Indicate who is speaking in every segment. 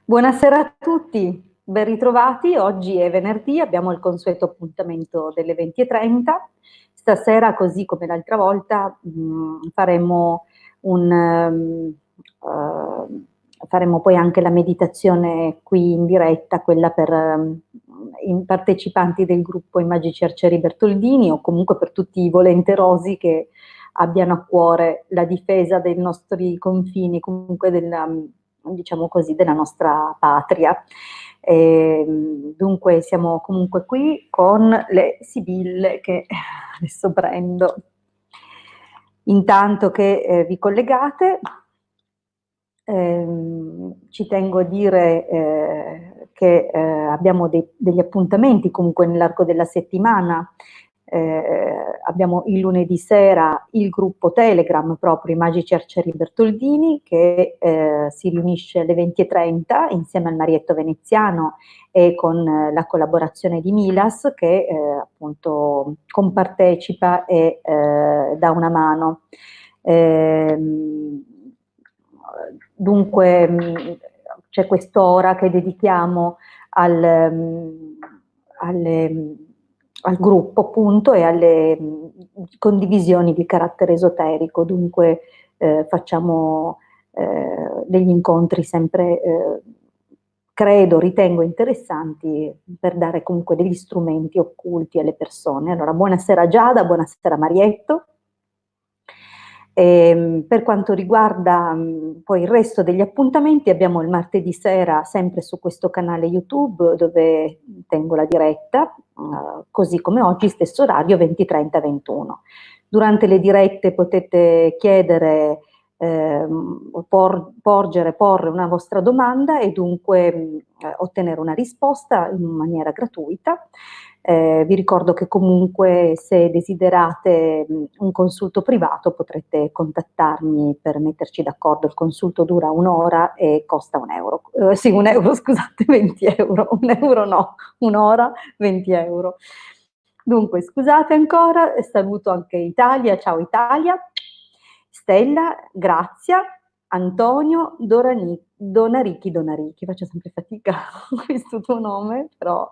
Speaker 1: Buonasera a tutti, ben ritrovati. Oggi è venerdì, abbiamo il consueto appuntamento delle 20:30. Stasera, così come l'altra volta, faremo faremo poi anche la meditazione qui in diretta, quella per i partecipanti del gruppo I Magici Arcieri Bertoldini, o comunque per tutti i volenterosi che abbiano a cuore la difesa dei nostri confini, comunque diciamo così, della nostra patria. Dunque siamo comunque qui con le sibille che adesso prendo. Intanto che vi collegate, ci tengo a dire che abbiamo degli appuntamenti comunque nell'arco della settimana. Abbiamo il lunedì sera il gruppo Telegram, proprio i Magici Arcieri Bertoldini, che si riunisce alle 20:30 insieme al Marietto Veneziano e con la collaborazione di Milas, che appunto compartecipa e dà una mano. Dunque c'è quest'ora che dedichiamo al gruppo, appunto, e alle condivisioni di carattere esoterico. Dunque facciamo degli incontri sempre, credo, ritengo interessanti, per dare comunque degli strumenti occulti alle persone. Allora, buonasera Giada, buonasera Marietto. Per quanto riguarda poi il resto degli appuntamenti, abbiamo il martedì sera sempre su questo canale YouTube, dove tengo la diretta, così come oggi, stesso orario, 20:30-21. Durante le dirette potete chiedere o porre una vostra domanda e dunque ottenere una risposta in maniera gratuita. Vi ricordo che comunque, se desiderate un consulto privato, potrete contattarmi per metterci d'accordo. Il consulto dura un'ora e costa €1. Sì, €1, scusate, €20. €1 no, un'ora, €20. Dunque, scusate ancora, e saluto anche Italia. Ciao Italia, Stella, Grazia, Antonio, Donarichi, faccio sempre fatica con questo tuo nome, però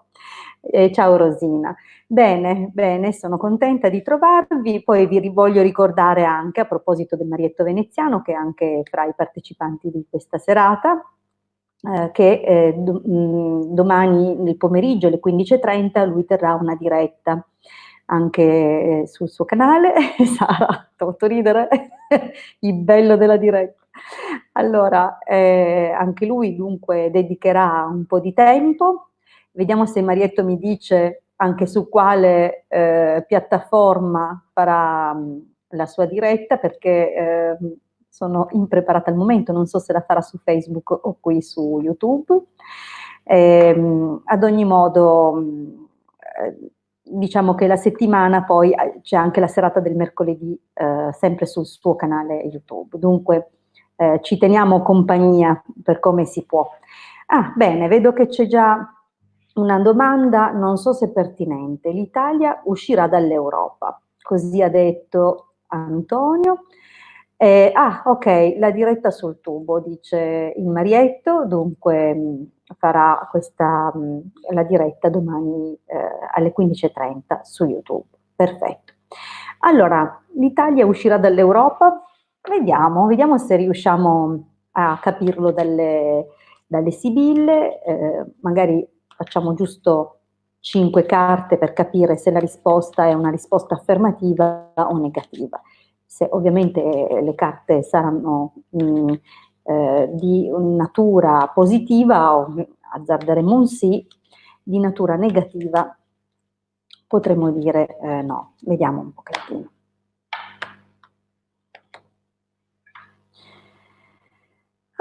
Speaker 1: ciao Rosina. Bene, bene, sono contenta di trovarvi. Poi voglio ricordare anche, a proposito del Marietto Veneziano, che è anche fra i partecipanti di questa serata, che domani nel pomeriggio alle 15:30 lui terrà una diretta anche sul suo canale. Sara, t'ho fatto ridere, il bello della diretta. Allora, anche lui dunque dedicherà un po' di tempo. Vediamo se Marietto mi dice anche su quale piattaforma farà la sua diretta, perché sono impreparata al momento, non so se la farà su Facebook o qui su YouTube. Ad ogni modo, diciamo che la settimana poi c'è anche la serata del mercoledì, sempre sul suo canale YouTube. Dunque ci teniamo compagnia per come si può. Ah, bene, vedo che c'è già una domanda, non so se è pertinente. L'Italia uscirà dall'Europa, così ha detto Antonio. Ok, la diretta sul tubo, dice il Marietto, dunque farà la diretta domani alle 15:30 su YouTube. Perfetto. Allora, l'Italia uscirà dall'Europa? Vediamo se riusciamo a capirlo dalle sibille. Magari facciamo giusto 5 carte per capire se la risposta è una risposta affermativa o negativa. Se ovviamente le carte saranno di natura positiva, azzarderemo un sì; di natura negativa potremmo dire no. Vediamo un pochettino.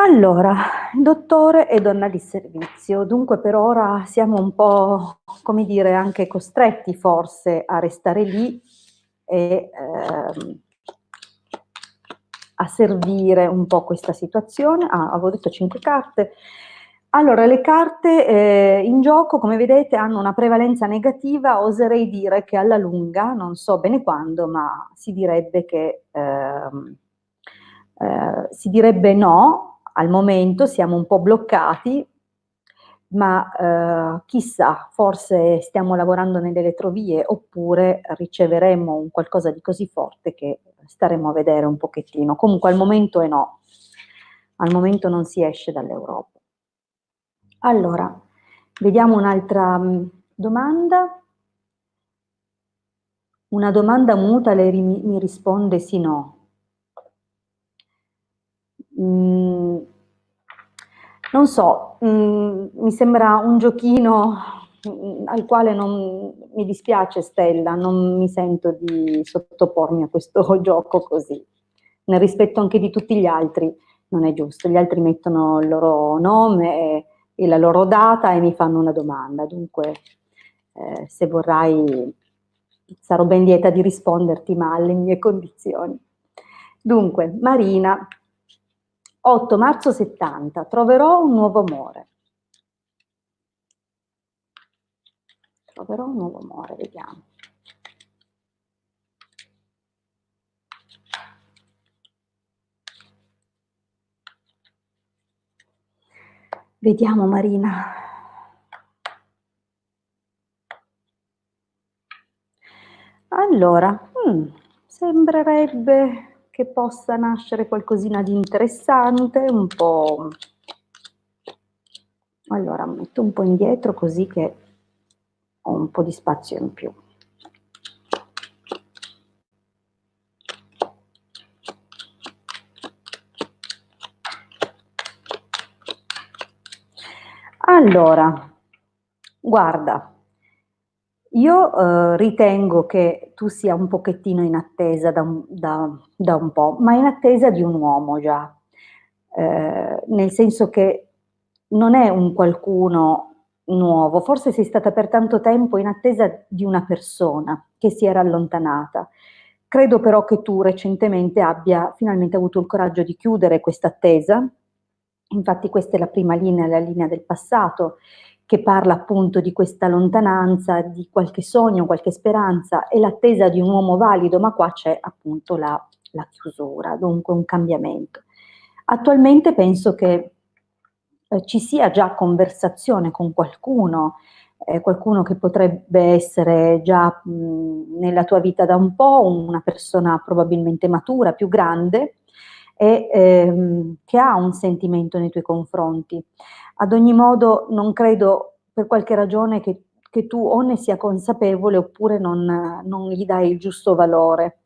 Speaker 1: Allora, dottore e donna di servizio. Dunque per ora siamo un po', come dire, anche costretti forse a restare lì e a servire un po' questa situazione. Avevo detto 5 carte. Allora, le carte in gioco, come vedete, hanno una prevalenza negativa. Oserei dire che alla lunga, non so bene quando, ma si direbbe si direbbe no. Al momento siamo un po' bloccati, ma chissà, forse stiamo lavorando nelle retrovie oppure riceveremo un qualcosa di così forte che staremo a vedere un pochettino. Comunque al momento no, al momento non si esce dall'Europa. Allora, vediamo un'altra domanda. Una domanda muta, lei mi risponde sì no. Non so, mi sembra un giochino al quale non mi dispiace Stella, non mi sento di sottopormi a questo gioco così, nel rispetto anche di tutti gli altri, non è giusto, gli altri mettono il loro nome e la loro data e mi fanno una domanda, dunque se vorrai sarò ben lieta di risponderti, ma alle mie condizioni. Dunque, Marina, 8 marzo 70, troverò un nuovo amore. Troverò un nuovo amore, vediamo. Vediamo Marina. Allora, sembrerebbe che possa nascere qualcosina di interessante, un po'. Allora, metto un po' indietro così che ho un po' di spazio in più. Allora, guarda, io ritengo che tu sia un pochettino in attesa da un po', ma in attesa di un uomo già, nel senso che non è un qualcuno nuovo, forse sei stata per tanto tempo in attesa di una persona che si era allontanata. Credo però che tu recentemente abbia finalmente avuto il coraggio di chiudere questa attesa. Infatti questa è la prima linea, la linea del passato, che parla appunto di questa lontananza, di qualche sogno, qualche speranza e l'attesa di un uomo valido, ma qua c'è appunto la chiusura, dunque un cambiamento. Attualmente penso che ci sia già conversazione con qualcuno che potrebbe essere già nella tua vita da un po', una persona probabilmente matura, più grande, e che ha un sentimento nei tuoi confronti. Ad ogni modo non credo per qualche ragione che tu o ne sia consapevole oppure non gli dai il giusto valore.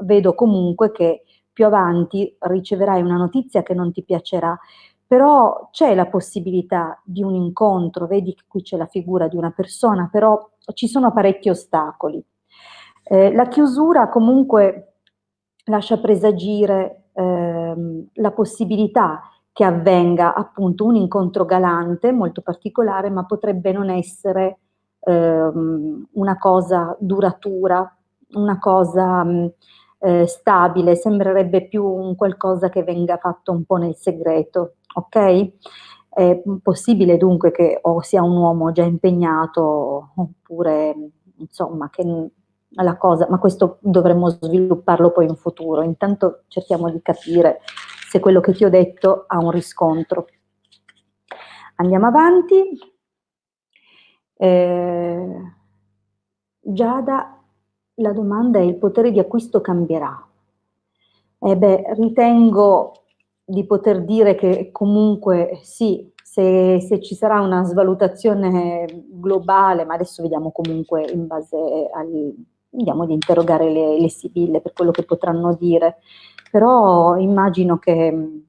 Speaker 1: Vedo comunque che più avanti riceverai una notizia che non ti piacerà, però c'è la possibilità di un incontro, vedi che qui c'è la figura di una persona, però ci sono parecchi ostacoli. La chiusura comunque lascia presagire la possibilità che avvenga appunto un incontro galante, molto particolare, ma potrebbe non essere una cosa duratura, una cosa stabile, sembrerebbe più un qualcosa che venga fatto un po' nel segreto, ok? È possibile dunque che o sia un uomo già impegnato oppure insomma che la cosa, ma questo dovremmo svilupparlo poi in futuro. Intanto cerchiamo di capire se quello che ti ho detto ha un riscontro. Andiamo avanti. Giada, la domanda è: il potere di acquisto cambierà? Ritengo di poter dire che comunque sì, se ci sarà una svalutazione globale, ma adesso vediamo comunque in base vediamo di interrogare le sibille per quello che potranno dire, però immagino che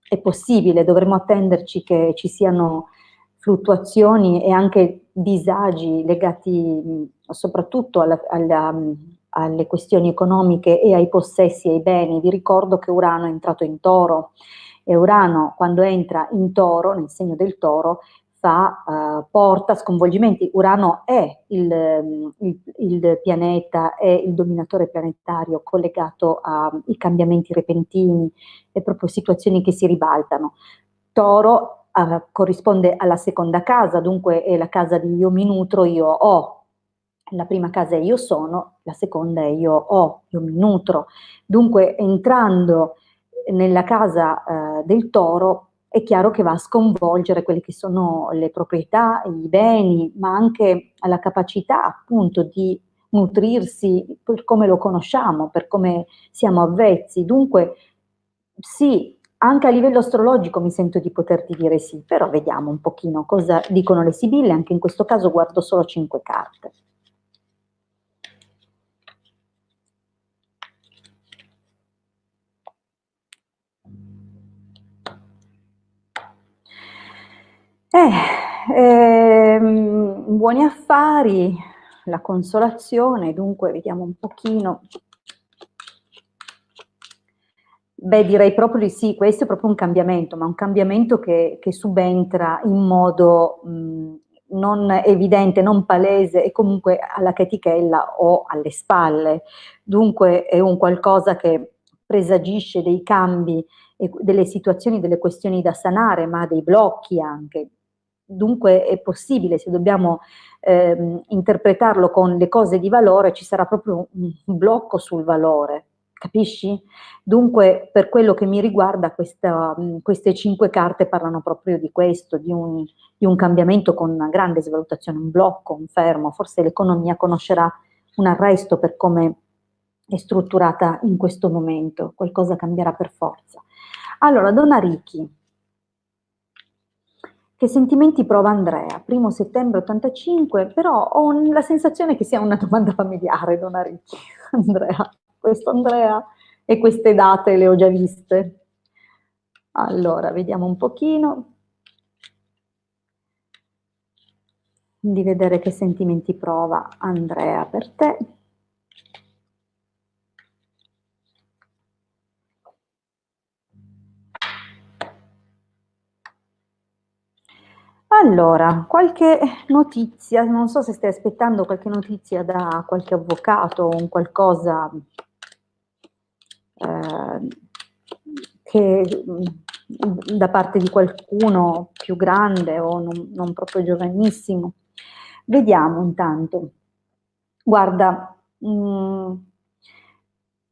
Speaker 1: è possibile, dovremmo attenderci che ci siano fluttuazioni e anche disagi legati soprattutto alle questioni economiche e ai possessi e ai beni. Vi ricordo che Urano è entrato in Toro e Urano quando entra in Toro, nel segno del Toro, porta sconvolgimenti. Urano è il pianeta, è il dominatore planetario collegato ai cambiamenti repentini e proprio situazioni che si ribaltano. Toro corrisponde alla seconda casa, dunque è la casa di io mi nutro, io ho. La prima casa è io sono, la seconda è io ho, io mi nutro. Dunque entrando nella casa del Toro è chiaro che va a sconvolgere quelle che sono le proprietà, i beni, ma anche la capacità appunto di nutrirsi per come lo conosciamo, per come siamo avvezzi. Dunque sì, anche a livello astrologico mi sento di poterti dire sì, però vediamo un pochino cosa dicono le sibille, anche in questo caso guardo solo 5 carte. Buoni affari, la consolazione, dunque vediamo un pochino. Beh, direi proprio di sì, questo è proprio un cambiamento, ma un cambiamento che subentra in modo non evidente, non palese e comunque alla chetichella o alle spalle. Dunque è un qualcosa che presagisce dei cambi e delle situazioni, delle questioni da sanare, ma dei blocchi anche. Dunque è possibile, se dobbiamo interpretarlo con le cose di valore, ci sarà proprio un blocco sul valore, capisci? Dunque, per quello che mi riguarda, queste 5 carte parlano proprio di questo, di un cambiamento con una grande svalutazione, un blocco, un fermo. Forse l'economia conoscerà un arresto per come è strutturata in questo momento, qualcosa cambierà per forza. Allora, Donna Ricchi, che sentimenti prova Andrea? 1° settembre 85, però ho la sensazione che sia una domanda familiare, Donna Ricchi. Andrea, questo Andrea e queste date le ho già viste. Allora, vediamo un pochino di vedere che sentimenti prova Andrea per te. Allora, qualche notizia, non so se stai aspettando qualche notizia da qualche avvocato o un qualcosa che da parte di qualcuno più grande o non proprio giovanissimo. Vediamo intanto. Guarda,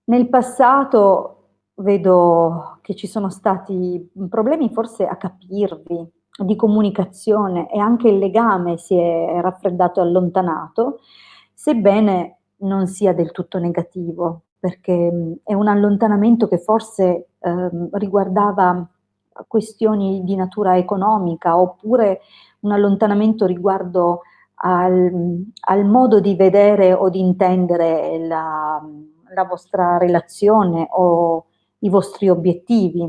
Speaker 1: nel passato vedo che ci sono stati problemi forse a capirvi, di comunicazione e anche il legame si è raffreddato e allontanato, sebbene non sia del tutto negativo, perché è un allontanamento che forse riguardava questioni di natura economica oppure un allontanamento riguardo al modo di vedere o di intendere la vostra relazione o i vostri obiettivi,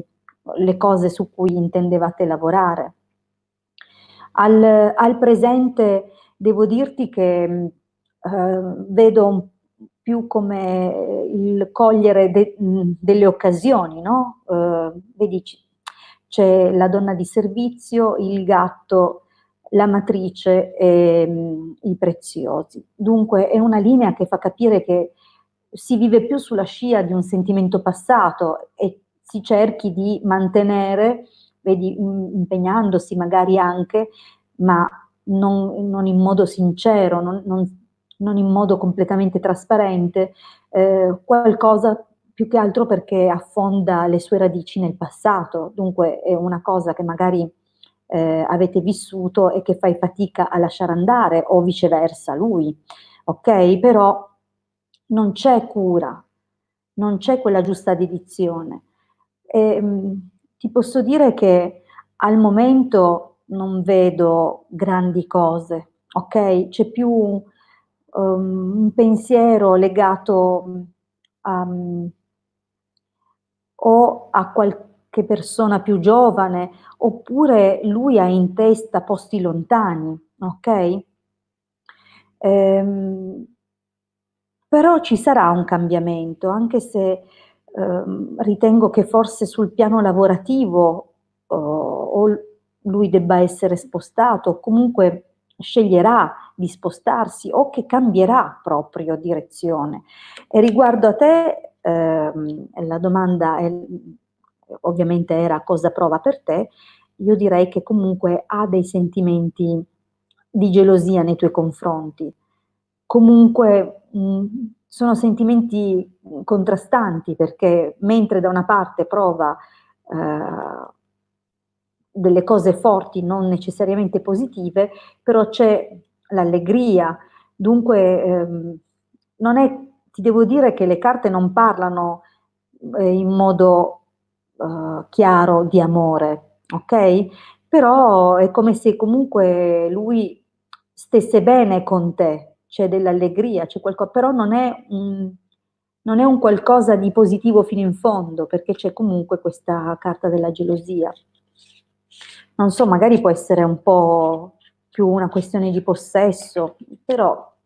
Speaker 1: le cose su cui intendevate lavorare. Al presente devo dirti che vedo più come il cogliere delle occasioni, no? Vedi, c'è la donna di servizio, il gatto, la matrice e i preziosi. Dunque è una linea che fa capire che si vive più sulla scia di un sentimento passato e si cerchi di mantenere, vedi, impegnandosi magari anche, ma non in modo sincero, non in modo completamente trasparente, qualcosa più che altro perché affonda le sue radici nel passato, dunque è una cosa che magari avete vissuto e che fai fatica a lasciare andare o viceversa lui, ok? Però non c'è cura, non c'è quella giusta dedizione. E, ti posso dire che al momento non vedo grandi cose, ok? C'è più un pensiero legato a, o a qualche persona più giovane, oppure lui ha in testa posti lontani, ok? Ehm, Però ci sarà un cambiamento, anche se ritengo che forse sul piano lavorativo o lui debba essere spostato, o comunque sceglierà di spostarsi o che cambierà proprio direzione. E riguardo a te, la domanda ovviamente era cosa prova per te, io direi che comunque ha dei sentimenti di gelosia nei tuoi confronti. Comunque, sono sentimenti, contrastanti perché mentre da una parte prova, ehm, delle cose forti, non necessariamente positive, però c'è l'allegria. Dunque, non è, ti devo dire che le carte non parlano in modo chiaro di amore, ok? Però è come se comunque lui stesse bene con te, c'è dell'allegria, c'è qualcosa, però non è un qualcosa di positivo fino in fondo, perché c'è comunque questa carta della gelosia. Non so, magari può essere un po' più una questione di possesso, però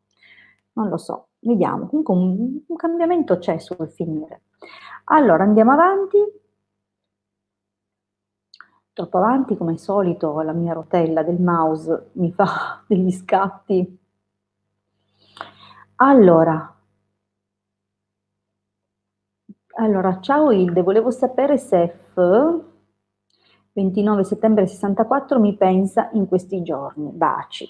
Speaker 1: non lo so, vediamo. Comunque un cambiamento c'è sul finire. Allora, andiamo avanti. Troppo avanti, come al solito, la mia rotella del mouse mi fa degli scatti. Allora, ciao Hilde, volevo sapere se 29 settembre 64 mi pensa in questi giorni. Baci.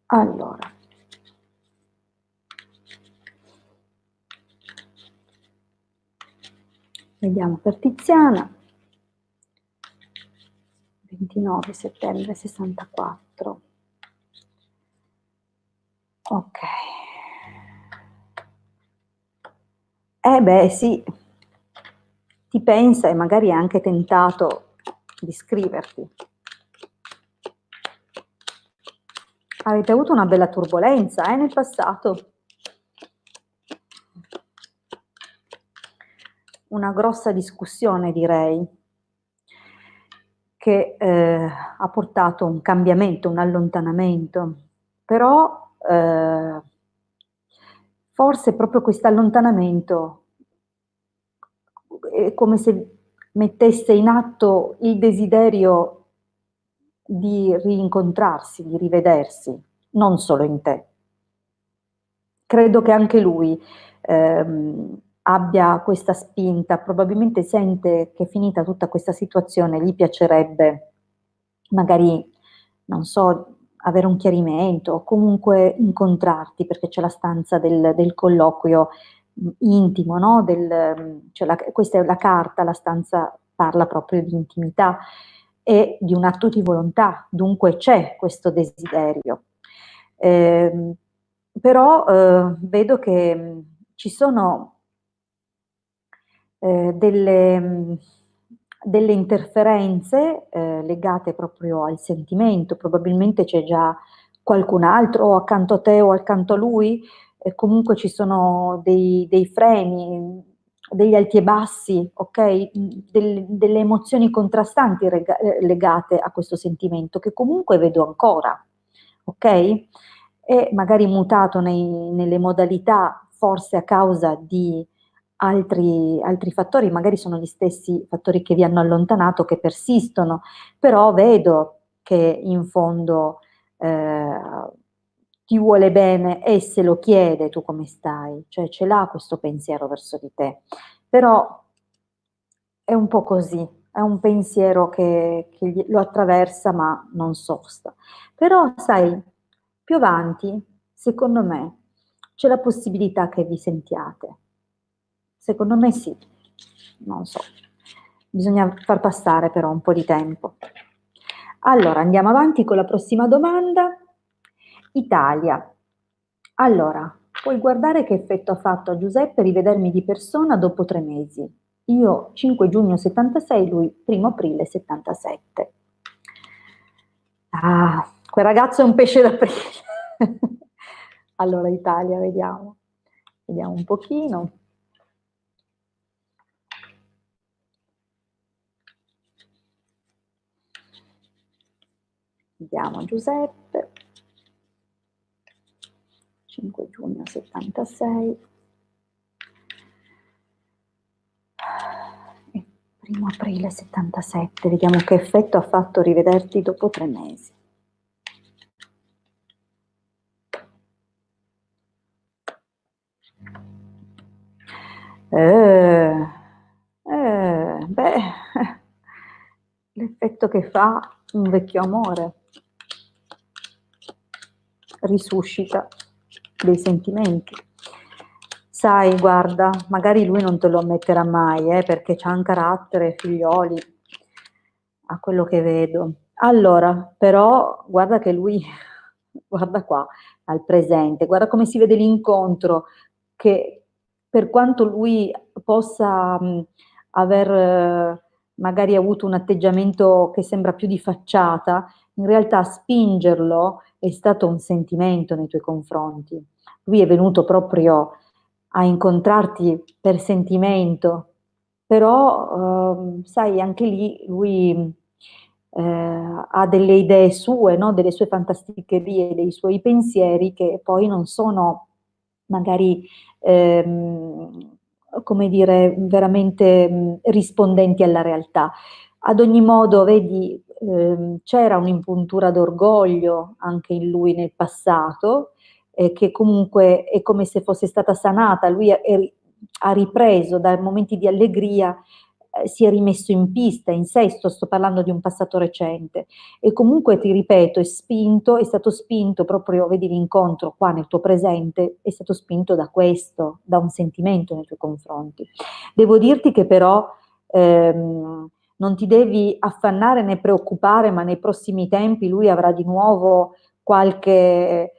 Speaker 1: Allora. Vediamo per Tiziana. 29 settembre 64. Ok. Beh, sì, ti pensa e magari ha anche tentato di scriverti. Avete avuto una bella turbolenza, nel passato. Una grossa discussione, direi, che ha portato un cambiamento, un allontanamento. Però forse proprio questo allontanamento è come se mettesse in atto il desiderio di rincontrarsi, di rivedersi, non solo in te. Credo che anche lui abbia questa spinta, probabilmente sente che finita tutta questa situazione gli piacerebbe magari, non so, avere un chiarimento o comunque incontrarti, perché c'è la stanza del colloquio intimo, no? Questa è la carta, la stanza parla proprio di intimità e di un atto di volontà, dunque c'è questo desiderio. Però vedo che ci sono delle interferenze legate proprio al sentimento, probabilmente c'è già qualcun altro o accanto a te o accanto a lui, comunque ci sono dei freni, degli alti e bassi, ok? Delle emozioni contrastanti legate a questo sentimento che comunque vedo ancora, ok? E magari mutato nelle modalità, forse a causa di altri fattori, magari sono gli stessi fattori che vi hanno allontanato, che persistono, però vedo che in fondo ti vuole bene e se lo chiede tu come stai, cioè ce l'ha questo pensiero verso di te, però è un po' così, è un pensiero che lo attraversa ma non sosta. Però sai, più avanti, secondo me, c'è la possibilità che vi sentiate. Secondo me sì, non so, bisogna far passare però un po' di tempo. Allora, andiamo avanti con la prossima domanda. Italia. Allora, puoi guardare che effetto ha fatto a Giuseppe rivedermi di persona dopo 3 mesi. Io 5 giugno 76, lui 1° aprile 77. Ah, quel ragazzo è un pesce d'aprile. Allora, Italia, vediamo. Vediamo un pochino. Vediamo Giuseppe. 5 giugno 76. E 1° aprile 77. Vediamo che effetto ha fatto rivederti dopo 3 mesi. Beh, l'effetto che fa un vecchio amore, risuscita dei sentimenti. sai, guarda, magari lui non te lo ammetterà mai, perché c'ha un carattere, figlioli, a quello che vedo. Allora, però, guarda che lui, guarda qua, al presente, guarda come si vede l'incontro, che per quanto lui possa aver magari avuto un atteggiamento che sembra più di facciata, in realtà spingerlo è stato un sentimento nei tuoi confronti. Lui è venuto proprio a incontrarti per sentimento, però sai, anche lì lui ha delle idee sue, no? Delle sue fantasticherie, dei suoi pensieri che poi non sono magari, come dire, veramente rispondenti alla realtà. Ad ogni modo, vedi, c'era un'impuntura d'orgoglio anche in lui nel passato, che comunque è come se fosse stata sanata, lui ha ripreso da momenti di allegria, si è rimesso in pista, in sesto, sto parlando di un passato recente, e comunque ti ripeto, è stato spinto proprio, vedi l'incontro qua nel tuo presente, è stato spinto da questo, da un sentimento nei tuoi confronti. Devo dirti che però non ti devi affannare né preoccupare, ma nei prossimi tempi lui avrà di nuovo qualche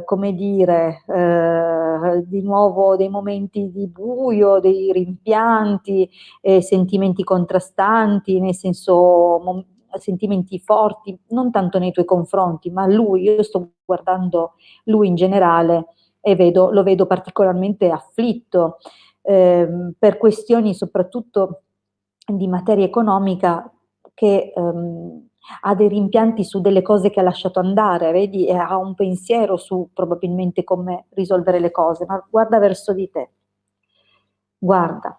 Speaker 1: come dire, di nuovo dei momenti di buio, dei rimpianti, sentimenti contrastanti, nel senso sentimenti forti, non tanto nei tuoi confronti, ma lui, io sto guardando lui in generale e lo vedo particolarmente afflitto per questioni soprattutto di materia economica che ha dei rimpianti su delle cose che ha lasciato andare, vedi, e ha un pensiero su probabilmente come risolvere le cose, ma guarda verso di te. Guarda,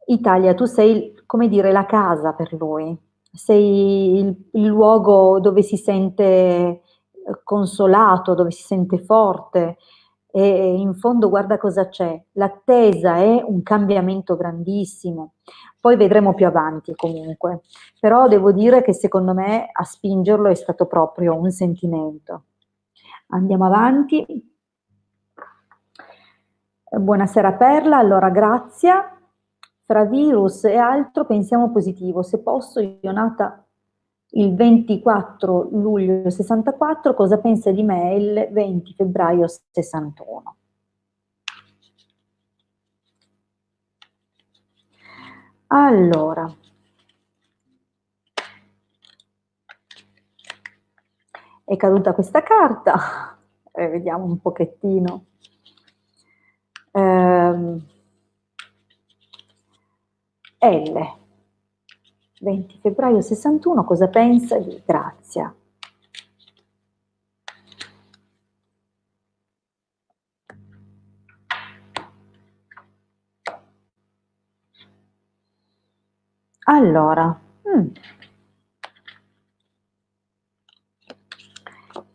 Speaker 1: Italia, tu sei, come dire, la casa per lui, sei il luogo dove si sente consolato, dove si sente forte e in fondo guarda cosa c'è, l'attesa è un cambiamento grandissimo, poi vedremo più avanti comunque, però devo dire che secondo me a spingerlo è stato proprio un sentimento. Andiamo avanti. Buonasera Perla, allora Grazia, fra virus e altro pensiamo positivo, se posso io nata il 24 luglio 64, cosa pensa di me il 20 febbraio 61? Allora, è caduta questa carta, vediamo un pochettino. L, 20 febbraio 61, cosa pensa di Grazia? Allora,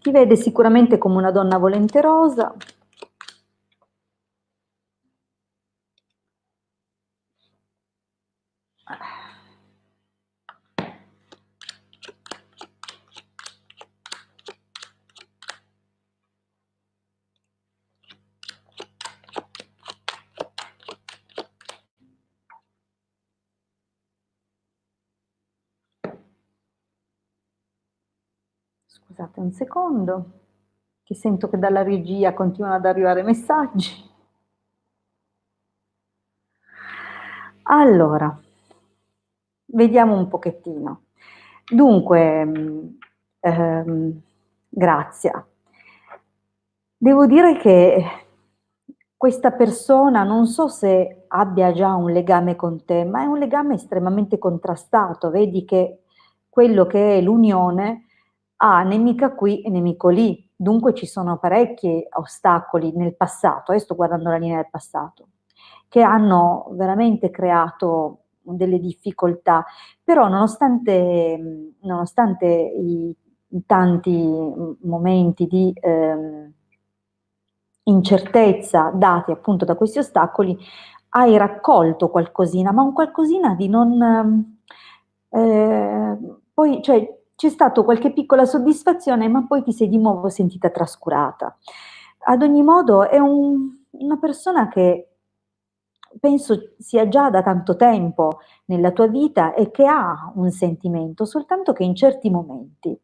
Speaker 1: ti vede sicuramente come una donna volenterosa, scusate un secondo, che sento che dalla regia continuano ad arrivare messaggi. Allora, vediamo un pochettino. Dunque, Grazia, devo dire che questa persona non so se abbia già un legame con te, ma è un legame estremamente contrastato. Vedi che quello che è l'unione ha nemica qui e nemico lì. Dunque ci sono parecchi ostacoli nel passato, sto guardando la linea del passato, che hanno veramente creato delle difficoltà, però nonostante i tanti momenti di incertezza dati appunto da questi ostacoli, hai raccolto qualcosina, ma un qualcosina di non... poi, cioè, c'è stata qualche piccola soddisfazione, ma poi ti sei di nuovo sentita trascurata. Ad ogni modo è una persona che penso sia già da tanto tempo nella tua vita e che ha un sentimento, soltanto che in certi momenti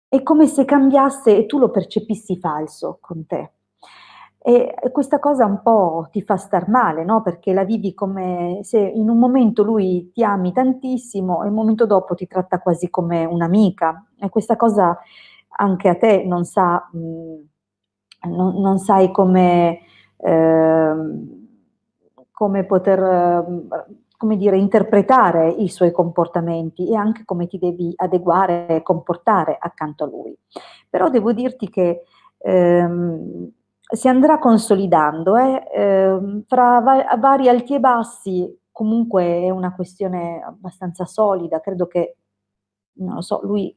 Speaker 1: è come se cambiasse e tu lo percepissi falso con te. E questa cosa un po' ti fa star male, no, perché la vivi come se in un momento lui ti ami tantissimo e il momento dopo ti tratta quasi come un'amica e questa cosa anche a te non sai ehm, come poter, come dire, interpretare i suoi comportamenti e anche come ti devi adeguare e comportare accanto a lui. Però devo dirti che si andrà consolidando, fra vari alti e bassi, comunque è una questione abbastanza solida, credo che, non lo so, lui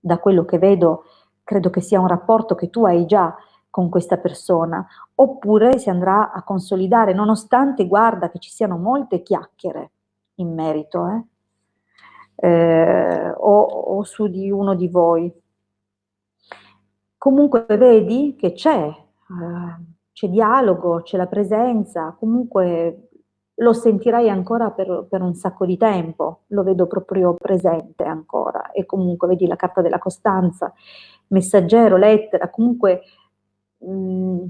Speaker 1: da quello che vedo, credo che sia un rapporto che tu hai già con questa persona, oppure si andrà a consolidare, nonostante guarda che ci siano molte chiacchiere in merito, o su di uno di voi. Comunque vedi che c'è dialogo, c'è la presenza, comunque lo sentirai ancora per un sacco di tempo, lo vedo proprio presente ancora e comunque vedi la carta della costanza, messaggero, lettera, comunque mh,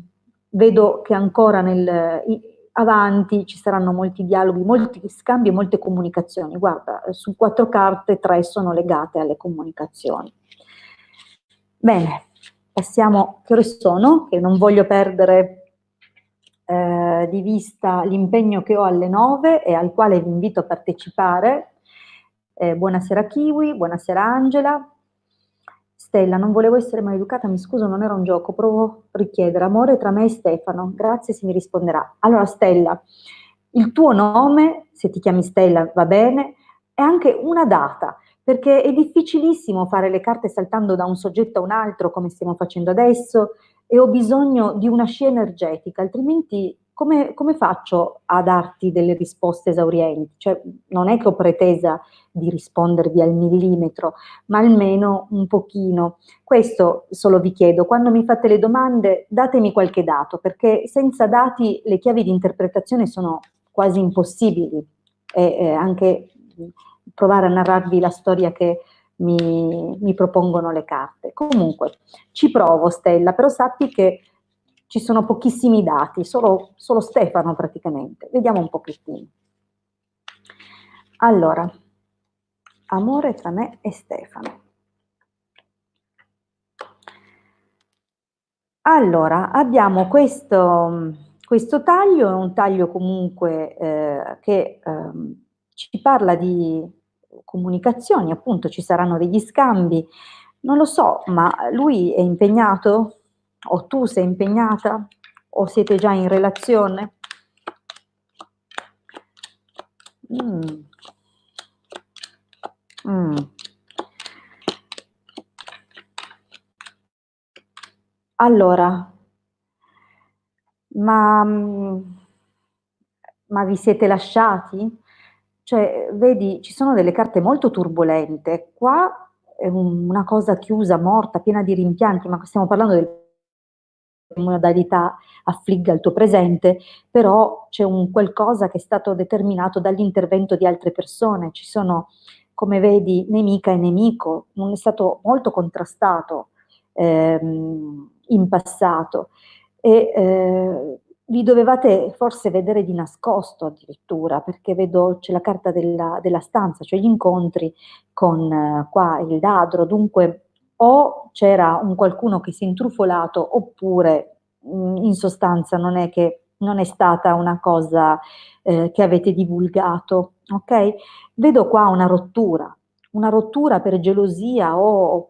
Speaker 1: vedo che ancora avanti ci saranno molti dialoghi, molti scambi e molte comunicazioni. Guarda, su 4 carte 3 sono legate alle comunicazioni. Bene, passiamo, che ore sono? Che non voglio perdere di vista l'impegno che ho alle 9 e al quale vi invito a partecipare. Buonasera Kiwi, buonasera Angela. Stella, non volevo essere maleducata, mi scuso, non era un gioco, provo a richiedere amore tra me e Stefano, grazie se mi risponderà. Allora Stella, il tuo nome, se ti chiami Stella va bene, è anche una data, perché è difficilissimo fare le carte saltando da un soggetto a un altro come stiamo facendo adesso e ho bisogno di una scia energetica, altrimenti come faccio a darti delle risposte esaurienti? Cioè, non è che ho pretesa di rispondervi al millimetro, ma almeno un pochino. Questo solo vi chiedo, quando mi fate le domande datemi qualche dato, perché senza dati le chiavi di interpretazione sono quasi impossibili e anche provare a narrarvi la storia che mi propongono le carte. Comunque, ci provo Stella, però sappi che ci sono pochissimi dati, solo Stefano praticamente. Vediamo un pochettino. Allora, amore tra me e Stefano. Allora, abbiamo questo taglio, è un taglio comunque che ci parla di comunicazioni, appunto ci saranno degli scambi, non lo so, ma lui è impegnato? O tu sei impegnata? O siete già in relazione? Mm. Mm. Allora, ma, ma vi siete lasciati? Cioè, vedi, ci sono delle carte molto turbolente. Qua è una cosa chiusa, morta, piena di rimpianti, ma stiamo parlando del modalità affligga il tuo presente, però c'è un qualcosa che è stato determinato dall'intervento di altre persone. Ci sono, come vedi, nemica e nemico, non è stato molto contrastato in passato e vi dovevate forse vedere di nascosto addirittura, perché vedo c'è la carta della stanza, cioè gli incontri con qua il ladro, dunque o c'era un qualcuno che si è intrufolato oppure in sostanza non è che non è stata una cosa che avete divulgato, ok? Vedo qua una rottura per gelosia o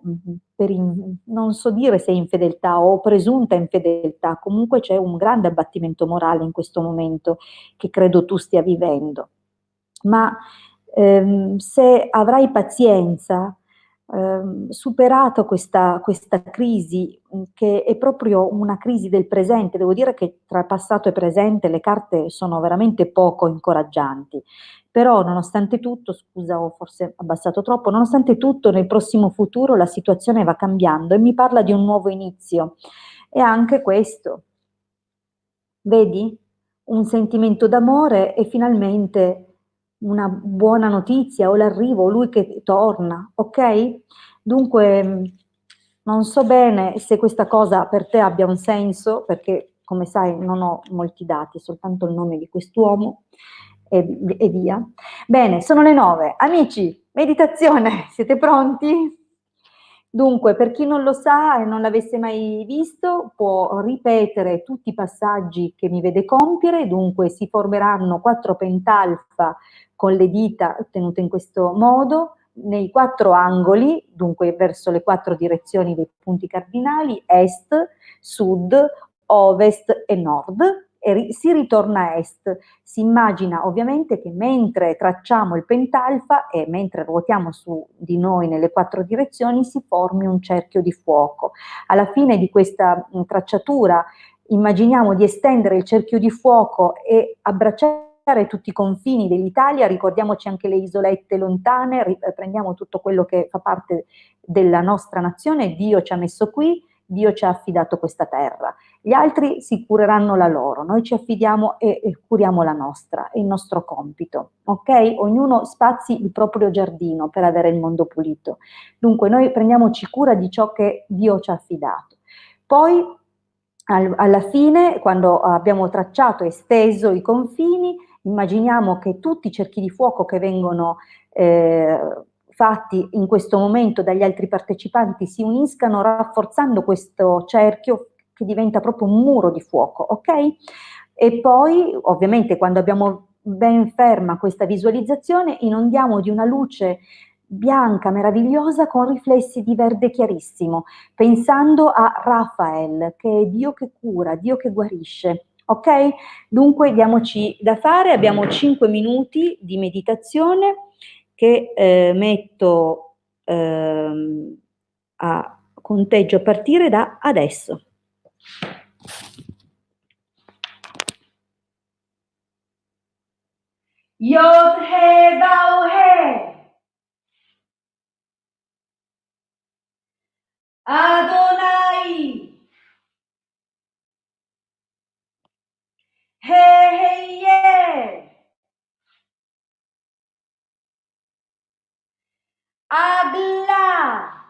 Speaker 1: non so dire se infedeltà o presunta infedeltà, comunque c'è un grande abbattimento morale in questo momento che credo tu stia vivendo. Ma se avrai pazienza, superato questa crisi, che è proprio una crisi del presente, devo dire che tra passato e presente le carte sono veramente poco incoraggianti, però nonostante tutto, scusa ho forse abbassato troppo, nonostante tutto nel prossimo futuro la situazione va cambiando e mi parla di un nuovo inizio e anche questo Vedi? Un sentimento d'amore e finalmente una buona notizia o l'arrivo, o lui che torna, ok? Dunque, non so bene se questa cosa per te abbia un senso, perché come sai non ho molti dati, soltanto il nome di quest'uomo e via. Bene, sono le 9. Amici, meditazione, siete pronti? Dunque, per chi non lo sa e non l'avesse mai visto, può ripetere tutti i passaggi che mi vede compiere, dunque si formeranno 4 pentalfa con le dita tenute in questo modo, nei 4 angoli, dunque verso le 4 direzioni dei punti cardinali, est, sud, ovest e nord, e si ritorna a est. Si immagina ovviamente che mentre tracciamo il pentalfa e mentre ruotiamo su di noi nelle 4 direzioni si formi un cerchio di fuoco. Alla fine di questa tracciatura immaginiamo di estendere il cerchio di fuoco e abbracciare tutti i confini dell'Italia, ricordiamoci anche le isolette lontane, prendiamo tutto quello che fa parte della nostra nazione, Dio ci ha messo qui, Dio ci ha affidato questa terra. Gli altri si cureranno la loro, noi ci affidiamo e curiamo la nostra, è il nostro compito, ok? Ognuno spazi il proprio giardino per avere il mondo pulito. Dunque noi prendiamoci cura di ciò che Dio ci ha affidato. Poi alla fine, quando abbiamo tracciato e esteso i confini, immaginiamo che tutti i cerchi di fuoco che vengono fatti in questo momento dagli altri partecipanti si uniscano rafforzando questo cerchio che diventa proprio un muro di fuoco, ok? E poi, ovviamente, quando abbiamo ben ferma questa visualizzazione, inondiamo di una luce bianca, meravigliosa, con riflessi di verde chiarissimo, pensando a Raphael, che è Dio che cura, Dio che guarisce. Ok? Dunque diamoci da fare, abbiamo 5 minuti di meditazione che metto a conteggio a partire da adesso. Yod He Vau He Adonai He He Ye Agla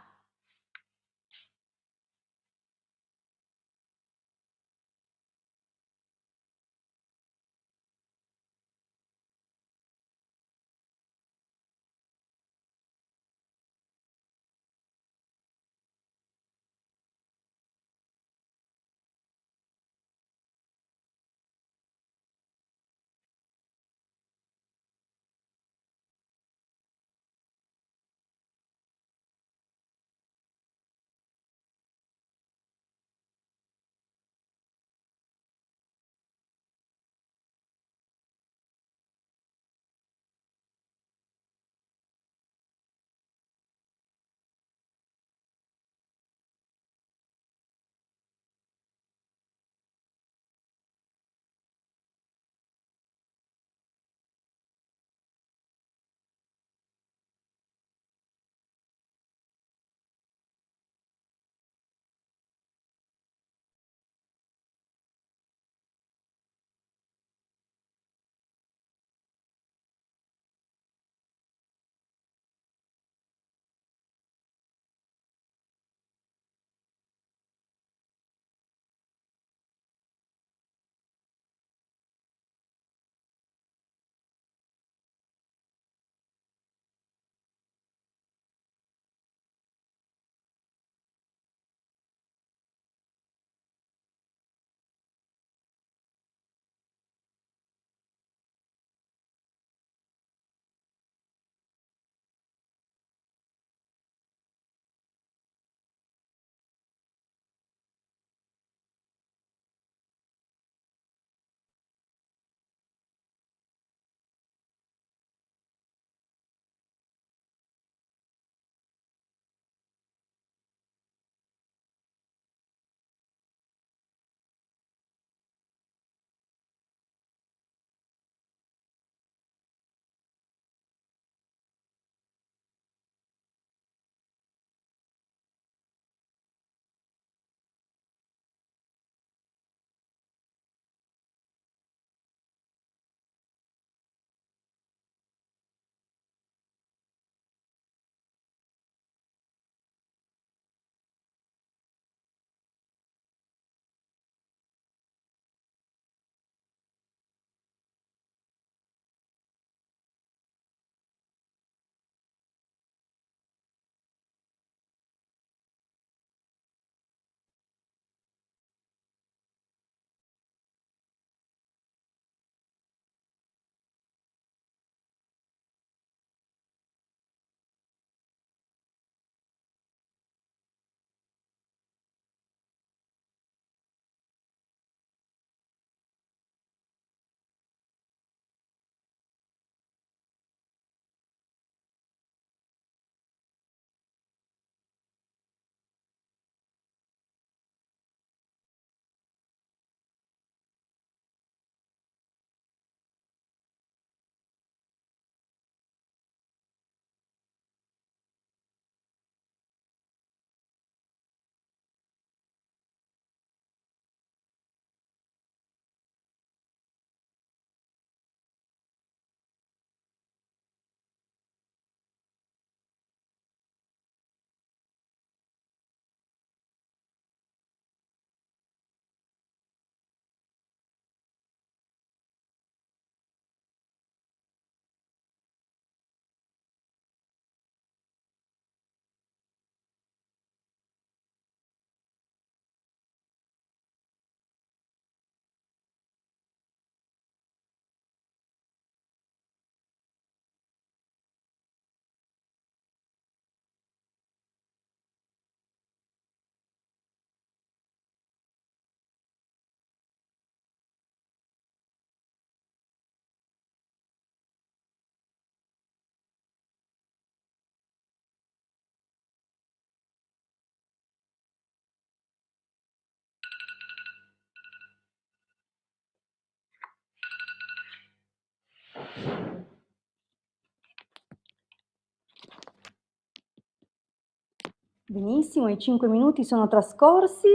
Speaker 1: Benissimo, i 5 minuti sono trascorsi,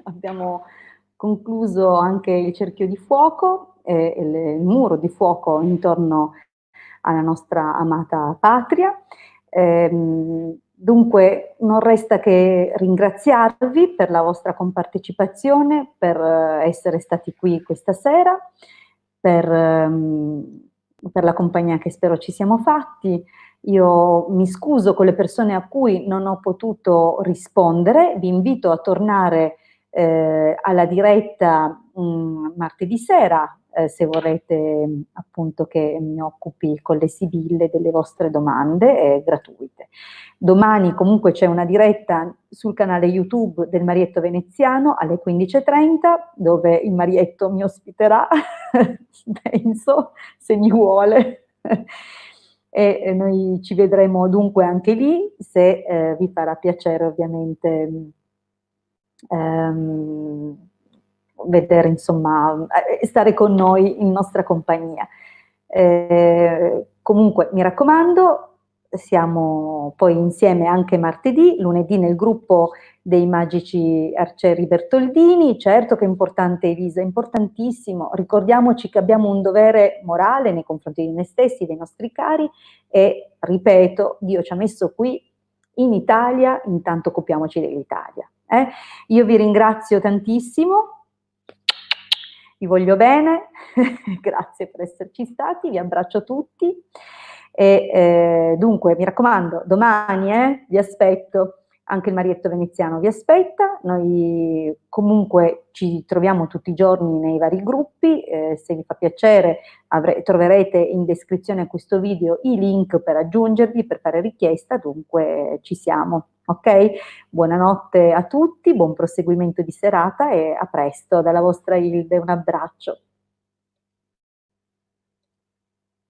Speaker 1: abbiamo concluso anche il cerchio di fuoco e il muro di fuoco intorno alla nostra amata patria. Dunque non resta che ringraziarvi per la vostra compartecipazione, per essere stati qui questa sera, per la compagnia che spero ci siamo fatti. Io mi scuso con le persone a cui non ho potuto rispondere, vi invito a tornare alla diretta martedì sera, se vorrete appunto che mi occupi con le sibille delle vostre domande gratuite. Domani comunque c'è una diretta sul canale YouTube del Marietto Veneziano alle 15:30, dove il Marietto mi ospiterà, penso, se mi vuole. E noi ci vedremo dunque anche lì, se vi farà piacere ovviamente vedere, insomma, stare con noi in nostra compagnia. Comunque mi raccomando, siamo poi insieme anche martedì, lunedì nel gruppo dei Magici Arcieri Bertoldini. Certo che è importante, Elisa, è importantissimo, ricordiamoci che abbiamo un dovere morale nei confronti di noi stessi, dei nostri cari, e ripeto, Dio ci ha messo qui in Italia, intanto occupiamoci dell'Italia. Io vi ringrazio tantissimo, vi voglio bene, grazie per esserci stati, vi abbraccio tutti e dunque mi raccomando, domani vi aspetto, anche il Marietto Veneziano vi aspetta, noi comunque ci troviamo tutti i giorni nei vari gruppi, se vi fa piacere troverete in descrizione a questo video i link per aggiungervi, per fare richiesta, dunque ci siamo, ok? Buonanotte a tutti, buon proseguimento di serata e a presto dalla vostra Hilde, un abbraccio.